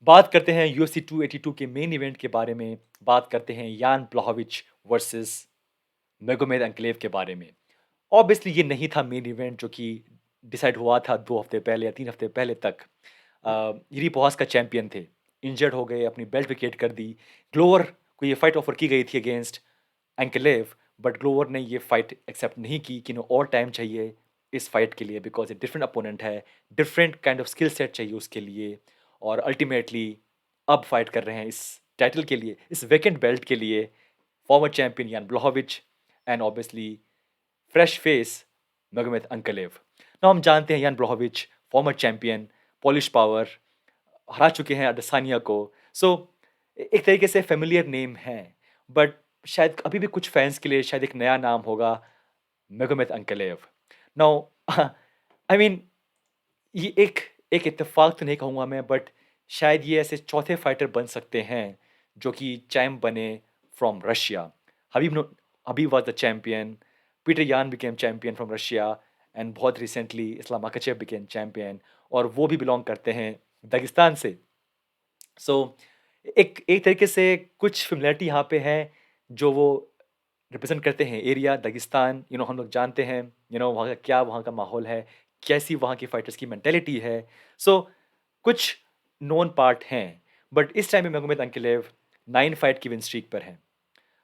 बात करते हैं यूएफसी 282 के मेन इवेंट के बारे में, बात करते हैं यान ब्लॉहोविच वर्सेस मेगोमेद एन्क्लेव के बारे में। ऑब्वियसली ये नहीं था मेन इवेंट जो कि डिसाइड हुआ था 2 हफ्ते पहले या 3 हफ्ते पहले तक। यूरी पोहास का चैंपियन थे, इंजर्ड हो गए, अपनी बेल्ट वेकेट कर दी। ग्लोवर को ये फाइट ऑफर की गई थी अगेंस्ट एंकेलेव, बट ग्लोवर ने ये फाइट एक्सेप्ट नहीं की कि और टाइम चाहिए इस फाइट के लिए बिकॉज ये डिफरेंट अपोनेंट है, different kind of skill set चाहिए उसके लिए। और अल्टीमेटली अब फाइट कर रहे हैं इस टाइटल के लिए, इस वेकेंट बेल्ट के लिए, फॉर्मर चैंपियन यान ब्लॉहोविच एंड ऑब्वियसली फ्रेश फेस मेगोमेद अंकलेव। ना हम जानते हैं यान ब्लॉहोविच फॉर्मर चैंपियन, पॉलिश पावर, हरा चुके हैं अडेसानिया को। सो एक तरीके से फेमिलियर नेम है, बट शायद अभी भी कुछ फैंस के लिए शायद एक नया नाम होगा मेगोमेद अंकलेव। नाउ आई मीन ये एक एक इत्तेफाक तो नहीं कहूँगा मैं, बट शायद ये ऐसे चौथे फाइटर बन सकते हैं जो कि चैम्प बने from Russia. Khabib was the champion, Petr Yan became champion from Russia, and बहुत recently Islam Makhachev became champion, और वो भी बिलोंग करते हैं दागिस्तान से। सो एक एक तरीके से कुछ सिमिलरिटी यहाँ पे है जो वो रिप्रेजेंट करते हैं एरिया दागिस्तान। हम लोग जानते हैं वहाँ का क्या, वहाँ का माहौल है, कैसी वहाँ की फाइटर्स की मेंटेलिटी है। सो कुछ नोन पार्ट हैं, बट इस टाइम में मेगोमेद अंकिलेव 9 फाइट की विन स्ट्रीक पर हैं।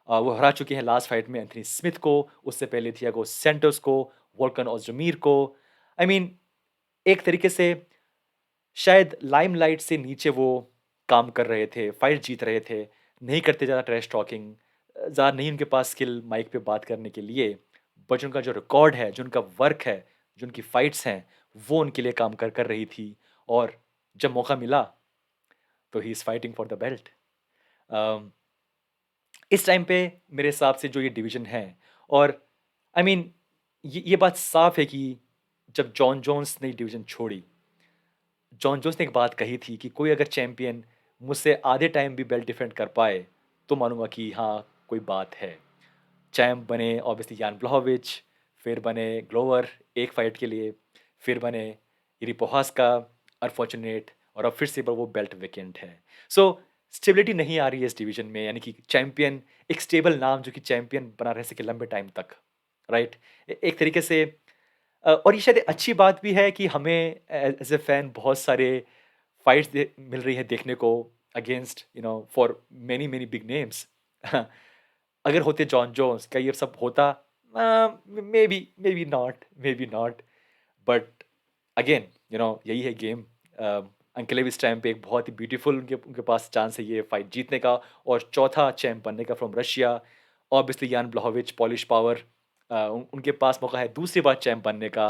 वो हरा चुके हैं लास्ट फाइट में एंथनी स्मिथ को, उससे पहले थियागो सेंटोस को, वोल्कन ओज़्डमीर को। आई मीन एक तरीके से शायद लाइमलाइट से नीचे वो काम कर रहे थे, फाइट जीत रहे थे, नहीं करते ज़्यादा ट्रैश टॉकिंग, ज़्यादा नहीं उनके पास स्किल माइक पे बात करने के लिए, बट उनका जो रिकॉर्ड है, जो उनका वर्क है, जो उनकी फाइट्स हैं, वो उनके लिए काम कर रही थी। और जब मौका मिला तो he is fighting for the belt. इस टाइम पे मेरे हिसाब से जो ये डिवीज़न है, और आई मीन ये बात साफ़ है कि जब जॉन जोन्स ने डिवीज़न छोड़ी, जॉन जोन्स ने एक बात कही थी कि कोई अगर चैंपियन मुझसे आधे टाइम भी बेल्ट डिफेंड कर पाए, तो मानूँगा कि हाँ, कोई बात है। चैंप बने ऑब्वियसली यान ब्लॉहोविच, फिर बने ग्लोवर एक फाइट के लिए, फिर बने यरी पोहास्का, अनफॉर्चुनेट, और अब फिर से वो बेल्ट वेकेंट है। सो स्टेबिलिटी नहीं आ रही है इस डिवीजन में, यानी कि चैंपियन, एक स्टेबल नाम जो कि चैंपियन बना रह सके लंबे टाइम तक, राइट? एक तरीके से और ये शायद एक अच्छी बात भी है कि हमें एज ए फैन बहुत सारे फाइट्स मिल रही है देखने को against for many many big names. अगर होते जॉन जोन्स क्या ये सब होता? May be not, may be not, but again यही है गेम। अंकलेव इस टाइम पे एक बहुत ही ब्यूटीफुल उनके उनके पास चांस है ये फाइट जीतने का और चौथा चैंप बनने का फ्रॉम रशिया। ऑब्वियसली यान ब्लॉहोविच, पॉलिश पावर, उनके पास मौका है दूसरी बार चैंप बनने का।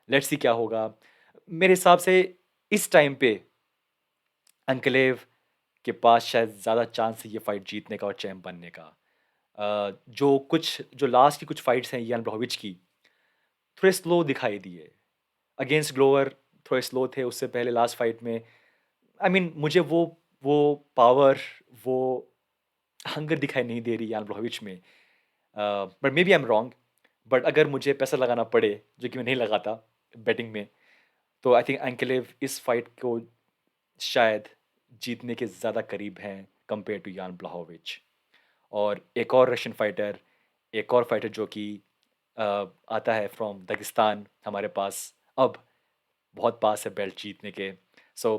लेट्स सी क्या होगा। मेरे हिसाब से इस टाइम पे अंकलेव के पास शायद ज़्यादा चांस है ये फाइट जीतने का और चैंप बनने का। जो लास्ट की कुछ फाइट्स हैं यान ब्लॉहोविच की, थोड़े स्लो दिखाई दिए। अगेंस्ट ग्लोवर थोड़े स्लो थे, उससे पहले लास्ट फाइट में आई मीन मुझे वो पावर, वो हंगर दिखाई नहीं दे रही यान ब्लॉहोविच में। But may be I am wrong, but अगर मुझे पैसा लगाना पड़े, जो कि मैं नहीं लगाता बेटिंग में, तो आई थिंक एंकेलेव इस फाइट को शायद जीतने के ज़्यादा करीब हैं कंपेयर टू यान ब्लॉहोविच। और एक और रशियन फाइटर, एक और फाइटर जो कि आता है फ्रॉम दागिस्तान हमारे पास, अब बहुत पास है बेल्ट जीतने के। सो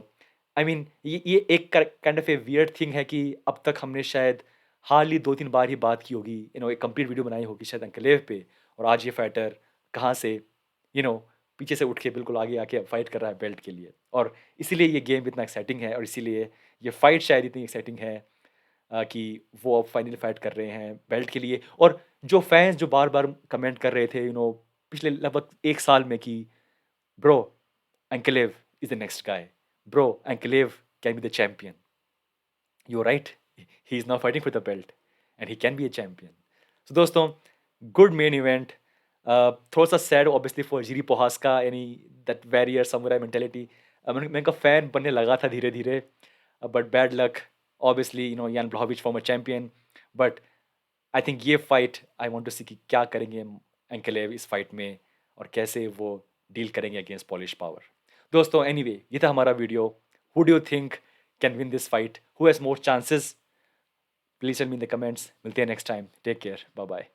आई मीन ये एक kind of A weird thing है कि अब तक हमने शायद हार्डली 2-3 बार ही बात की होगी, एक कंप्लीट वीडियो बनाई होगी शायद अंकलेव पे, और आज ये फाइटर कहाँ से यू नो पीछे से उठ के बिल्कुल आगे आके फाइट कर रहा है बेल्ट के लिए। और इसीलिए ये गेम इतना एक्साइटिंग है, और इसीलिए ये फाइट शायद इतनी एक्साइटिंग है कि वो अब फाइनली फाइट कर रहे हैं बेल्ट के लिए। और जो फैंस जो बार बार कमेंट कर रहे थे पिछले लगभग 1 साल में कि bro, Ankalev is the next guy. Bro, Ankalev can be the champion. You're right. He is now fighting for the belt, and he can be a champion. So दोस्तों, good main event. थोड़ा सा sad obviously for Jiri Prochazka, any that warrior samurai mentality. मैं इनका fan बनने लगा था धीरे धीरे, but bad luck. Obviously, Jan Blachowicz former champion, but I think ये फाइट आई वांट टू सी कि क्या करेंगे एंकेलेव इस फाइट में, और कैसे वो डील करेंगे अगेंस्ट पॉलिश पावर। दोस्तों एनीवे ये था हमारा video. Who do you think can win this fight, who has more chances? Please tell me in the comments. मिलते हैं next time, take care, bye bye.